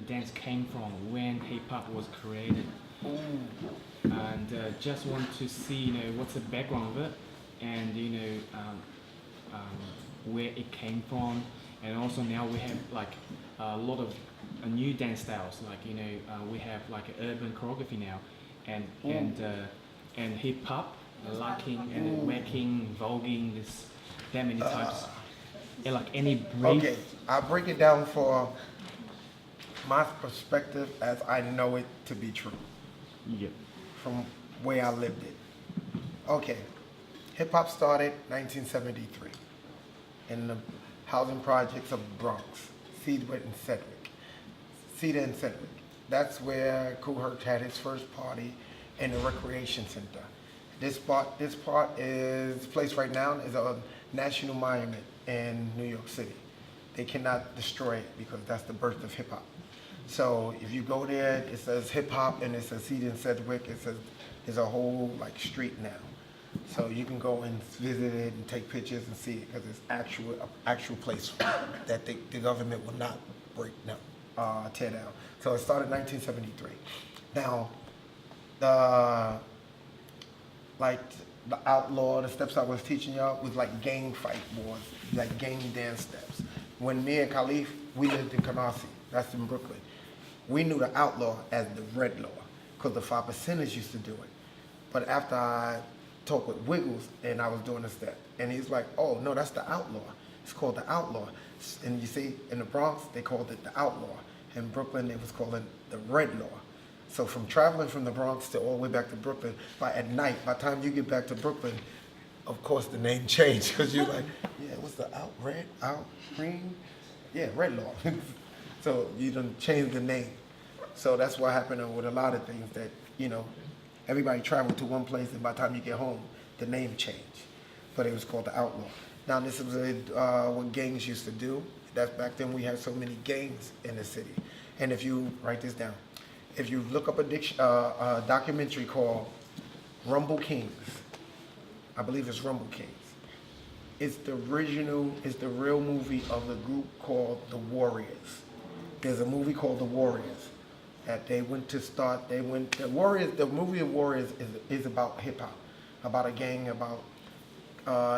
the dance came from, when hip hop was created, and just want to see what's the background of it, and where it came from, and also now we have like a lot of new dance styles, like we have like urban choreography now, and and hip hop, locking and whacking, voguing, this that many types. And like any brief. Okay, I'll break it down for my perspective as I know it to be true. Yep. From where I lived it. Okay, hip hop started 1973 in the housing projects of the Bronx, Cedar and Sedgwick. That's where Kool Herc had his first party in the recreation center. This part is placed right now is a national monument in New York City. They cannot destroy it because that's the birth of hip hop. So if you go there, it says hip hop and it says Cedar and Sedgwick. It says there's a whole like street now. So you can go and visit it and take pictures and see it because it's actual place that the government will not tear down. So it started in 1973. Now, the outlaw, the steps I was teaching y'all was like gang fight wars, like gang dance steps. When me and Khalif, we lived in Canarsie, that's in Brooklyn. We knew the outlaw as the red law because the 5%ers used to do it. But after I talked with Wiggles and I was doing the step, and he's like, oh no, that's the outlaw. It's called the outlaw. And you see, in the Bronx, they called it the outlaw. In Brooklyn, they was calling the red law. So from traveling from the Bronx to all the way back to Brooklyn, at night, by the time you get back to Brooklyn, of course the name changed because you're like, yeah, what's the out green? Yeah, red law. So you done changed the name. So that's what happened with a lot of things that, everybody traveled to one place and by the time you get home, the name changed. But it was called the outlaw. Now this is what gangs used to do. That's back then we had so many gangs in the city. And if you write this down, if you look up a documentary called Rumble Kings, I believe it's Rumble Kings. It's the real movie of the group called The Warriors. There's a movie called The Warriors that the movie of Warriors is about hip hop, about a gang, about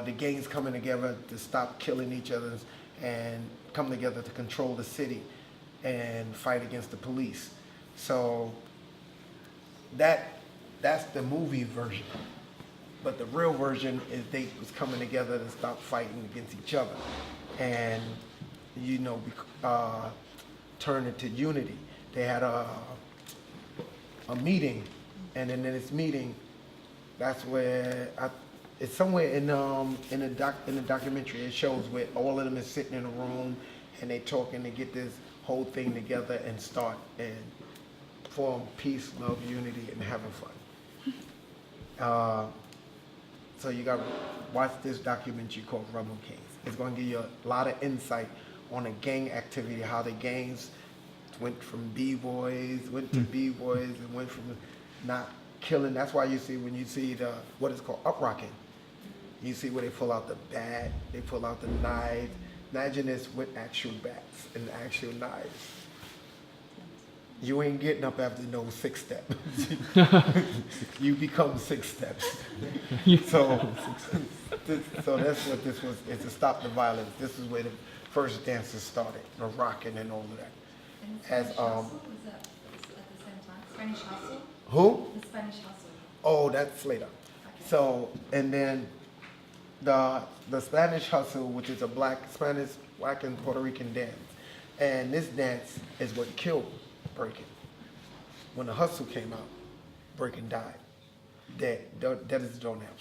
the gangs coming together to stop killing each other and come together to control the city and fight against the police. So that's the movie version. But the real version is they was coming together to stop fighting against each other and, turn it to unity. They had a meeting, and then in this meeting, that's where it's somewhere in the documentary. It shows where all of them is sitting in a room and they talking to get this whole thing together and start and form peace, love, unity, and having fun. So you got to watch this documentary called Rumble Kings. It's going to give you a lot of insight on the gang activity, how the gangs went from B-boys, and went from not killing. That's why you see when you see what is called uprocking, you see where they pull out the bat, they pull out the knives. Imagine this with actual bats and actual knives. You ain't getting up after no 6 steps. You become 6 steps. So that's what this was. It's to stop the violence. This is where the first dances started, the rocking and all of that. And Spanish hustle, was that at the same time? Spanish hustle? Who? The Spanish hustle. Oh, that's later. Okay. So, and then the Spanish hustle, which is a Spanish, black and Puerto Rican dance. And this dance is what killed breaking. When the hustle came out, breaking died. Dead. That is the door now.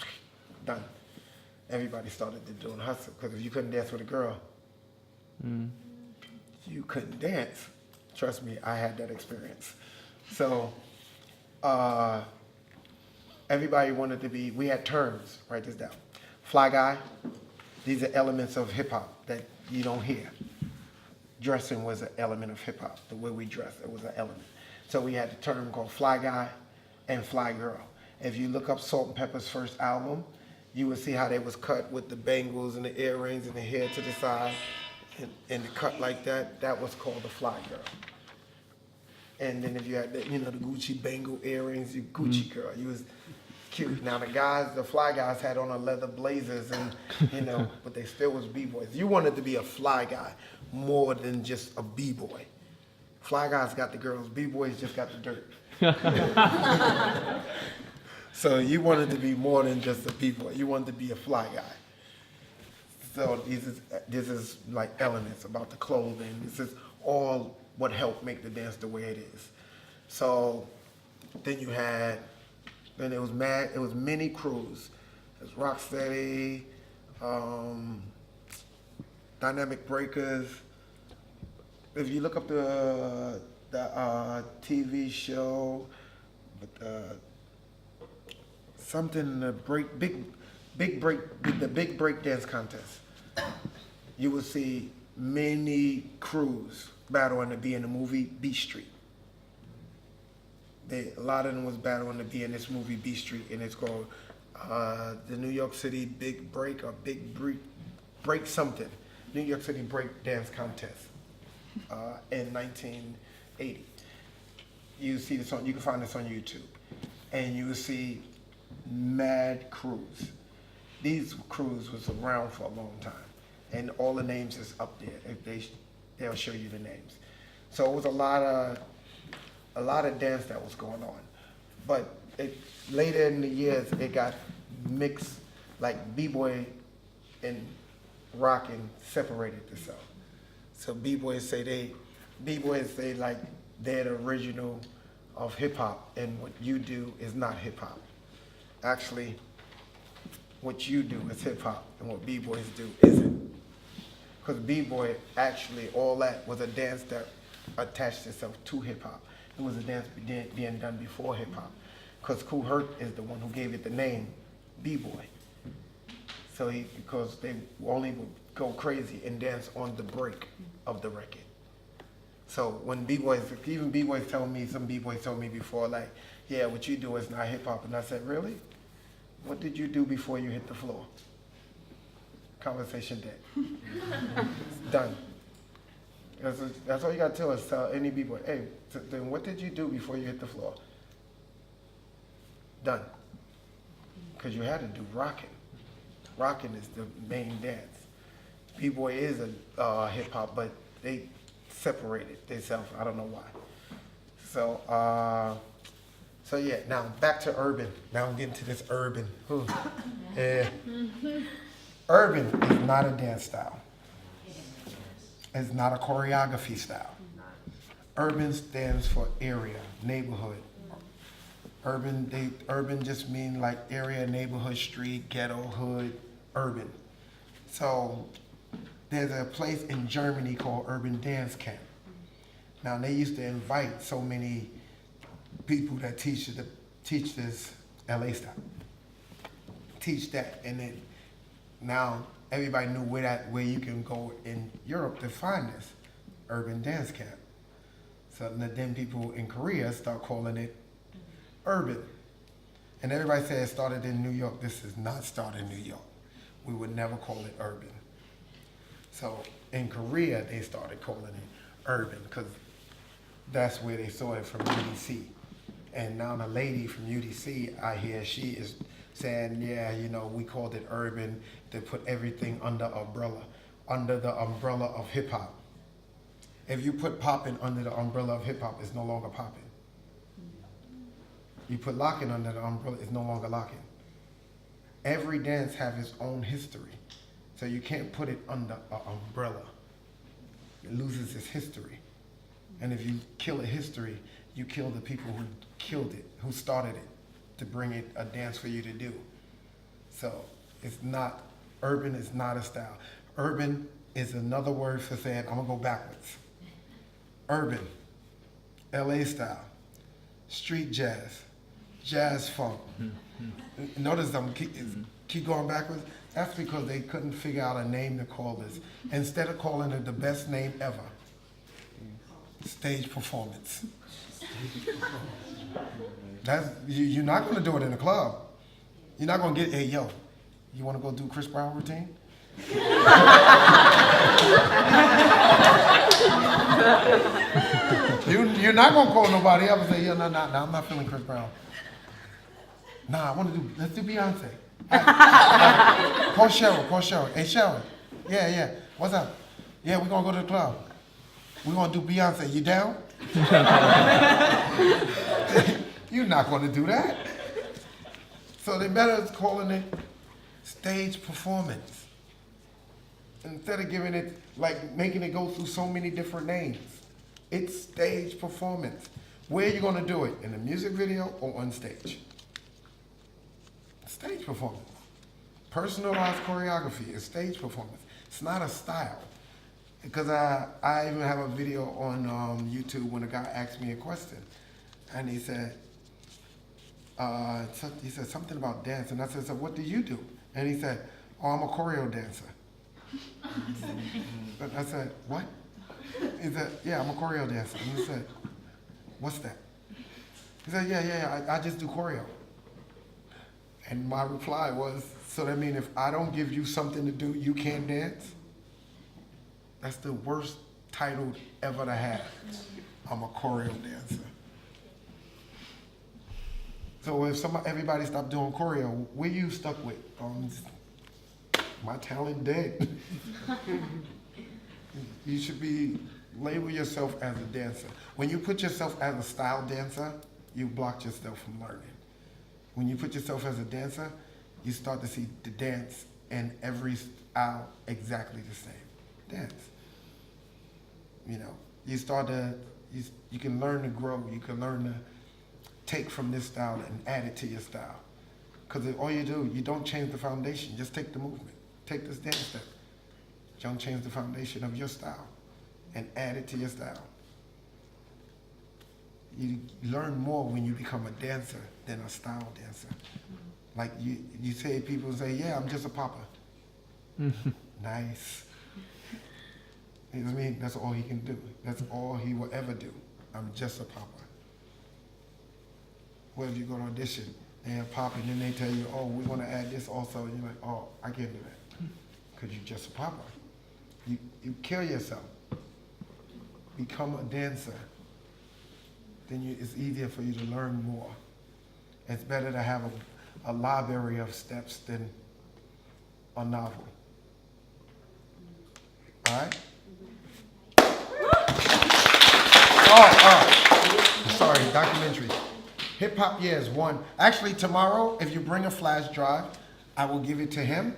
Done. Everybody started to do the hustle because if you couldn't dance with a girl, you couldn't dance. Trust me, I had that experience. So everybody wanted to be, we had terms, write this down. Fly guy, these are elements of hip hop that you don't hear. Dressing was an element of hip hop. The way we dress, it was an element. So we had a term called fly guy and fly girl. If you look up Salt and Pepper's first album, you would see how they was cut with the bangles and the earrings and the hair to the side and the cut like that. That was called the fly girl. And then if you had the, you know, the Gucci bangle earrings, you Gucci girl, you was cute. Now the guys, the fly guys had on a leather blazers and, you know, but they still was B-boys. You wanted to be a fly guy more than just a B-boy. Fly guys got the girls, B-boys just got the dirt. So you wanted to be more than just a B-boy. You wanted to be a fly guy. So this is like elements about the clothing. This is all what helped make the dance the way it is. So then you had, then it was many crews. It was Rocksteady, Dynamic Breakers. If you look up the TV show, something the big break dance contest, you will see many crews battling to be in the movie Beat Street. A lot of them was battling to be in this movie Beat Street, and it's called the New York City Big Break or Big Break something. New York City Break Dance Contest in 1980. You see this on, you can find this on YouTube, and you will see mad crews. These crews was around for a long time, and all the names is up there. If they'll show you the names. So it was a lot of dance that was going on, but later in the years it got mixed, like b-boy and rocking separated themselves. So b-boys say like they're the original of hip hop, and what you do is not hip hop. Actually, what you do is hip hop, and what b-boys do isn't. Because b-boy, actually, all that was a dance that attached itself to hip hop. It was a dance being done before hip hop. Because Kool Herc is the one who gave it the name b-boy. So because they only would go crazy and dance on the break of the record. So when b-boys, even b-boys told me, some b-boys told me before, like, yeah, what you do is not hip hop. And I said, really? What did you do before you hit the floor? Conversation dead. It's done. That's all you gotta tell us. Tell any b-boy, hey, then what did you do before you hit the floor? Done. Because you had to do rocking. Rocking is the main dance. B-boy is a hip hop, but they separated themselves. I don't know why. So yeah, now back to urban. Now I'm getting to this urban. Yeah. Urban is not a dance style. It's not a choreography style. Urban stands for area, neighborhood. Urban just means like area, neighborhood, street, ghetto, hood, urban. So there's a place in Germany called Urban Dance Camp. Now they used to invite so many people that teach this LA style. Teach that, and then now everybody knew where you can go in Europe to find this urban dance camp. So then people in Korea start calling it urban. And everybody said it started in New York. This is not started in New York. We would never call it urban. So in Korea, they started calling it urban because that's where they saw it from UDC. And now the lady from UDC, I hear she is saying, yeah, you know, we called it urban to put everything under the umbrella of hip hop. If you put popping under the umbrella of hip hop, it's no longer popping. You put locking under the umbrella, it's no longer locking. Every dance has its own history. So you can't put it under an umbrella. It loses its history. And if you kill a history, you kill the people who killed it, who started it, to bring it a dance for you to do. So urban is not a style. Urban is another word for saying, I'm gonna go backwards. Urban, LA style, street jazz, jazz funk. Notice I'm keep going backwards. That's because they couldn't figure out a name to call this. Instead of calling it the best name ever, stage performance. You're not gonna do it in a club. You're not gonna get, hey yo, you wanna go do Chris Brown routine? You're not gonna call nobody up and say, yeah, no, I'm not feeling Chris Brown. Nah, let's do Beyonce. Call Cheryl. Hey, Cheryl. Yeah. What's up? Yeah, we're gonna go to the club. We're gonna do Beyonce. You down? You're not gonna do that. So they better calling it stage performance. Instead of giving it, like making it go through so many different names. It's stage performance. Where are you gonna do it? In a music video or on stage? Stage performance. Personalized choreography is stage performance. It's not a style. Because I even have a video on YouTube when a guy asked me a question. And he said something about dance. And I said, so what do you do? And he said, oh, I'm a choreo dancer. But I said, what? He said, yeah, I'm a choreo dancer. And he said, what's that? He said, yeah, I just do choreo. And my reply was, so that means if I don't give you something to do, you can't dance? That's the worst title ever to have. I'm a choreo dancer. So if everybody stopped doing choreo, where you stuck with? My talent dead. You should label yourself as a dancer. When you put yourself as a style dancer, you blocked yourself from learning. When you put yourself as a dancer, you start to see the dance in every style exactly the same. Dance. You know, you can learn to grow. You can learn to take from this style and add it to your style. Because all you do, you don't change the foundation. Just take the movement. Take this dance step. Don't change the foundation of your style and add it to your style. You learn more when you become a dancer than a style dancer. Like you say, people say, yeah, I'm just a popper. Nice. You know what I mean? That's all he can do. That's all he will ever do. I'm just a popper. What if you go to audition and you're popping and they tell you, oh, we want to add this also, and you're like, oh, I can't do that. Because you're just a popper. You kill yourself. Become a dancer. Then it's easier for you to learn more. It's better to have a library of steps than a novel. All right? Sorry, documentary. Hip Hop Year is one. Actually, tomorrow, if you bring a flash drive, I will give it to him.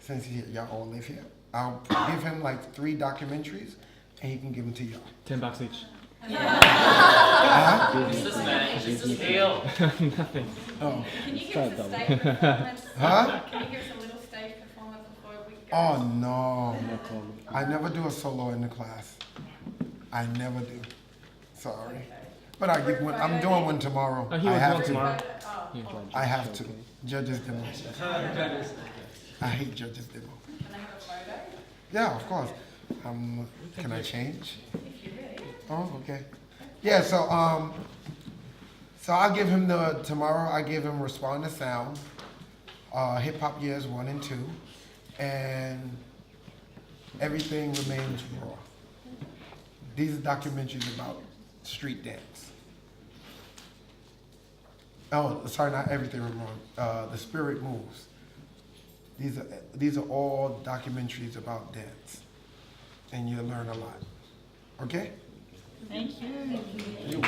Since y'all all live here, I'll give him like 3 documentaries, and he can give them to y'all. $10 each. Huh? This man, it's just a steal. Nothing. Oh. Can you give us a stage performance? Huh? Can you give us a little stage performance before we go? Oh no. I never do a solo in the class. I never do. Sorry. But I'm doing one tomorrow. Oh, he I was have one to. tomorrow. I have to. Judges demo. I hate judges demo. Can I have a photo? Yeah, of course. Can I change? If you're ready. Oh, okay. Yeah, so I'll give him tomorrow I give him Respond to Sound, Hip Hop Years 1 and 2, and Everything Remains Raw. These are documentaries about street dance. Oh, sorry, not Everything Remains Raw. The Spirit Moves. These are all documentaries about dance, and you'll learn a lot. Okay? Thank you.